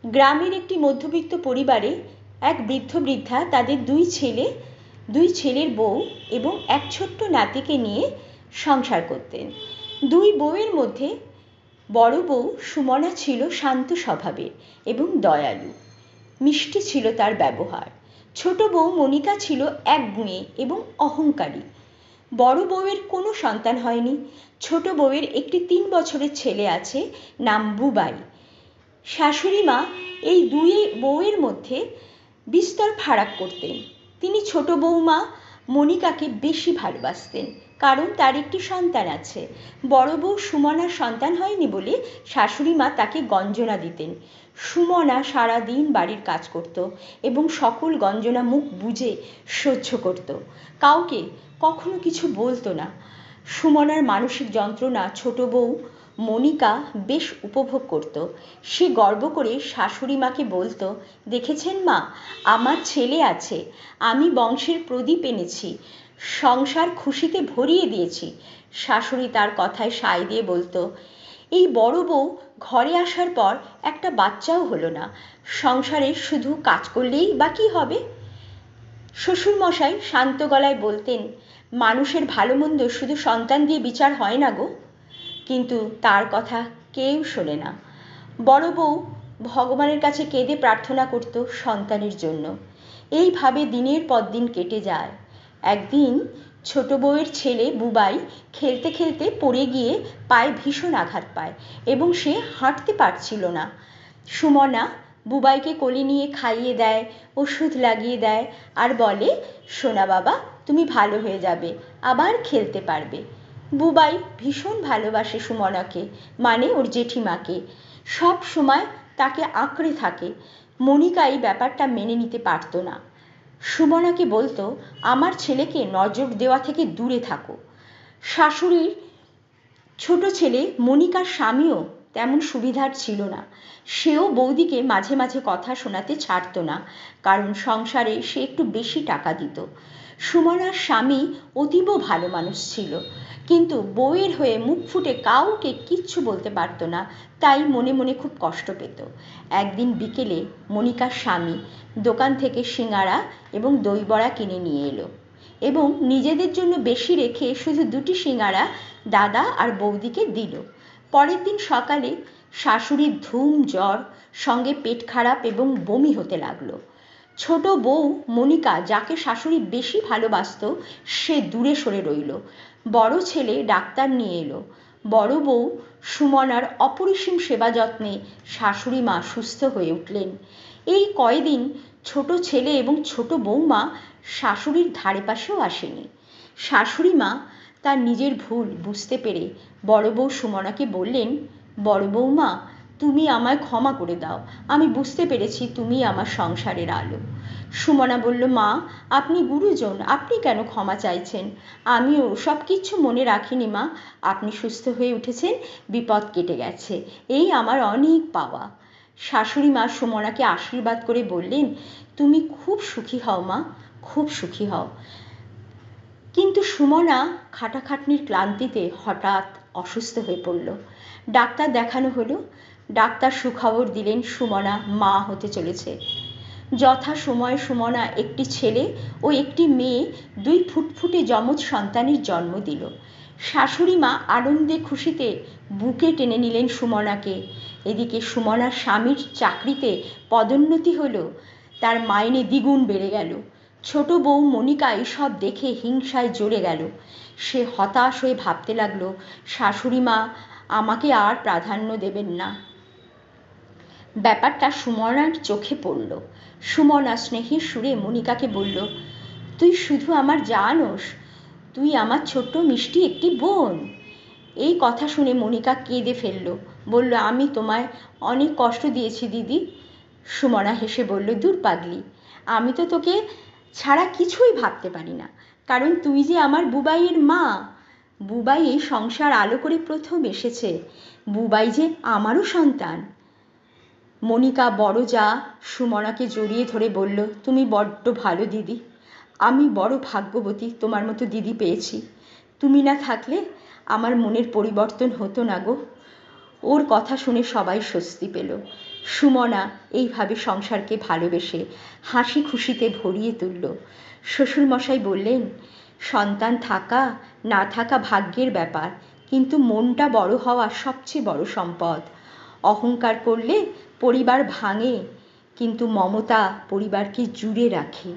গ্রামের একটি মধ্যবিত্ত পরিবারে এক বৃদ্ধ বৃদ্ধা তাদের দুই ছেলের বউ এবং এক ছোট্ট নাতিকে নিয়ে সংসার করতেন। দুই বউয়ের মধ্যে বড় বউ সুমনা ছিল শান্ত স্বভাবের এবং দয়ালু, মিষ্টি ছিল তার ব্যবহার। ছোট বউ মনিকা ছিল একগুঁয়ে এবং অহংকারী। বড় বউয়ের কোনো সন্তান হয়নি। ছোট বউয়ের একটি 3 বছরের ছেলে আছে, নাম বুবাই। শাশুড়ি মা এই দুই বউয়ের মধ্যে বিস্তর ফারাক করতেন। তিনি ছোট বৌমা মনিকাকে বেশি ভালোবাসতেন, কারণ তার একটি সন্তান আছে। বড় বউ সুমনার সন্তান হয়নি বলে শাশুড়ি মা তাকে গঞ্জনা দিতেন। সুমনা সারাদিন বাড়ির কাজ করত এবং সকল গঞ্জনা মুখ বুজে সহ্য করত, কাউকে কখনো কিছু বলতো না। সুমনার মানসিক যন্ত্রণা ছোট বউ মনিকা বেশ উপভোগ করত। সে গর্ব করে শাশুড়ি মাকে বলতো, দেখেছেন মা, আমার ছেলে আছে, আমি বংশের প্রদীপ এনেছি, সংসার খুশিতে ভরিয়ে দিয়েছি। শাশুড়ি তার কথায় সায় দিয়ে বলতো, এই বড় বউ ঘরে আসার পর একটা বাচ্চাও হলো না, সংসারে শুধু কাজ করলেই বা কি হবে। শ্বশুরমশাই শান্ত গলায় বলতেন, মানুষের ভালো মন্দ শুধু সন্তান দিয়ে বিচার হয় না গো। কিন্তু তার কথা কেউ শোনে না। বড় বউ ভগবানের কাছে কেঁদে প্রার্থনা করত সন্তানের জন্য। এইভাবে দিনের পর দিন কেটে যায়। একদিন ছোট বউয়ের ছেলে বুবাই খেলতে খেলতে পড়ে গিয়ে পায়ে ভীষণ আঘাত পায় এবং সে হাঁটতে পারছিল না। সুমনা বুবাইকে কোলে নিয়ে খাইয়ে দেয়, ওষুধ লাগিয়ে দেয় আর বলে, সোনা বাবা, তুমি ভালো হয়ে যাবে, আবার খেলতে পারবে। বুবাই ভীষণ ভালোবাসে সুমনাকে, মানে ওর জেঠিমাকে, সব সময় তাকে আঁকড়ে থাকে। মনিকা এই ব্যাপারটা মেনে নিতে পারত না। সুমনাকে বলতো, আমার ছেলেকে নজর দেওয়া থেকে দূরে থাকো। শাশুড়ির ছোট ছেলে মনিকার স্বামীও তেমন সুবিধার ছিল না। সেও বৌদিকে মাঝে মাঝে কথা শোনাতে ছাড়ত না, কারণ সংসারে সে একটু বেশি টাকা দিত। সুমনার স্বামী অতীব ভালো মানুষ ছিল, কিন্তু বউয়ের হয়ে মুখ ফুটে কাউকে কিচ্ছু বলতে পারত না, তাই মনে মনে খুব কষ্ট পেত। একদিন বিকেলে মনিকার স্বামী দোকান থেকে সিঙাড়া এবং দই বড়া কিনে নিয়ে এলো এবং নিজেদের জন্য বেশি রেখে শুধু 2টি সিঙাড়া দাদা আর বৌদিকে দিল। পরের দিন সকালে শাশুড়ির ধুম জ্বর, সঙ্গে পেট খারাপ এবং বমি হতে লাগলো। ছোট বউ মনিকা, যাকে শাশুড়ি বেশি ভালোবাসত, সে দূরে সরে রইল। বড় ছেলে ডাক্তার নিয়ে এলো। বড় বউ সুমনার অপরিসীম সেবা যত্নে শাশুড়ি মা সুস্থ হয়ে উঠলেন। এই কয়দিন ছোট ছেলে এবং ছোট বৌমা শাশুড়ির ধারে পাশেও আসেনি। শাশুড়ি মা তার নিজের ভুল বুঝতে পেরে বড় বউ সুমনাকে বললেন, বড় বৌমা, তুমি আমায় ক্ষমা করে দাও, আমি বুঝতে পেরেছি তুমি আমার সংসারের আলো। সুমনা বলল, মা, আপনি গুরুজন, আপনি কেন ক্ষমা চাইছেন? আমিও সব কিছু মনে রাখিনি মা, আপনি সুস্থ হয়ে উঠেছেন, বিপদ কেটে গেছে, এই আমার অনেক পাওয়া। শাশুড়ি মা সুমনাকে আশীর্বাদ করে বললেন, তুমি খুব সুখী হও মা, খুব সুখী হও। কিন্তু সুমনা খাটাখাটনির ক্লান্তিতে হঠাৎ অসুস্থ হয়ে পড়ল। ডাক্তার দেখানো হলো। ডাক্তার সুখবর দিলেন সুমনা মা হতে চলেছে। যথা সময়ে সুমনা একটি ছেলে ও একটি মেয়ে, 2 ফুটফুটে যমজ সন্তানের জন্ম দিল। শাশুড়ি মা আনন্দে খুশিতে বুকে টেনে নিলেন সুমনাকে। এদিকে সুমনার স্বামীর চাকরিতে পদোন্নতি হলো, তার মাইনে দ্বিগুণ বেড়ে গেল। ছোট বউ মনিকা এসব দেখে হিংসায় জ্বলে গেল। সে হতাশ হয়ে ভাবতে লাগলো, শাশুড়ি মা আমাকে আর প্রাধান্য দেবেন না। ব্যাপারটা সুমনার চোখে পড়ল। সুমনা স্নেহের সুরে মনিকাকে বলল, তুই শুধু আমার জানোস, তুই আমার ছোট্ট মিষ্টি একটি বোন। এই কথা শুনে মনিকা কেঁদে ফেলল, বলল, আমি তোমায় অনেক কষ্ট দিয়েছি দিদি। সুমনা হেসে বলল, দূর পাগলি, আমি তো তোকে ছাড়া কিছুই ভাবতে পারি না, কারণ তুই যে আমার বুবাইয়ের মা। বুবাই এই সংসার আলো করে প্রথম এসেছে, বুবাই যে আমারও সন্তান। মনিকা বড় যা সুমনাকে জড়িয়ে ধরে বলল, তুমি বড্ড ভালো দিদি, আমি বড় ভাগ্যবতী তোমার মতো দিদি পেয়েছি। তুমি না থাকলে আমার মনের পরিবর্তন হতো না গো। ওর কথা শুনে সবাই স্বস্তি পেল। সুমনা এইভাবে সংসারকে ভালোবেসে হাসি খুশিতে ভরিয়ে তুলল। শ্বশুরমশাই বললেন, সন্তান থাকা না থাকা ভাগ্যের ব্যাপার, কিন্তু মনটা বড় হওয়া সবচেয়ে বড় সম্পদ। অহংকার করলে পরিবার ভাঙে, কিন্তু মমতা পরিবারকে জুড়ে রাখে।